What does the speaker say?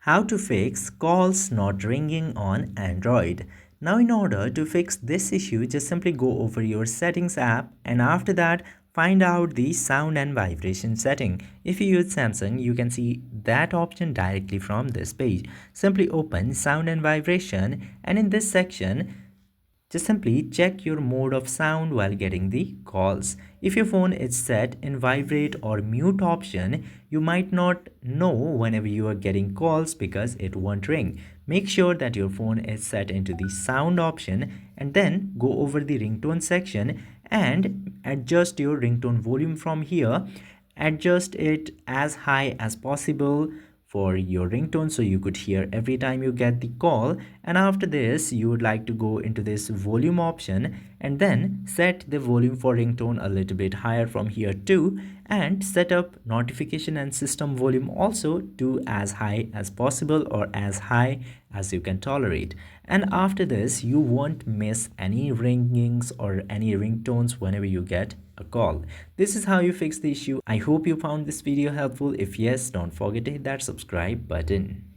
How to fix calls not ringing on Android. Now in order to fix this issue, just simply go over your settings app and after that find out the sound and vibration setting. If you use Samsung, you can see that option directly from this page. Simply open sound and vibration and in this section just simply check your mode of sound while getting the calls. If your phone is set in vibrate or mute option, you might not know whenever you are getting calls because it won't ring. Make sure that your phone is set into the sound option and then go over the ringtone section and adjust your ringtone volume from here. Adjust it as high as possible for your ringtone so you could hear every time you get the call, and after this you would like to go into this volume option and then set the volume for ringtone a little bit higher from here too, and set up notification and system volume also to as high as possible or as high as you can tolerate. And after this you won't miss any ringings or any ringtones whenever you get a call. This is how you fix the issue. I hope you found this video helpful. If yes, don't forget to hit that subscribe button.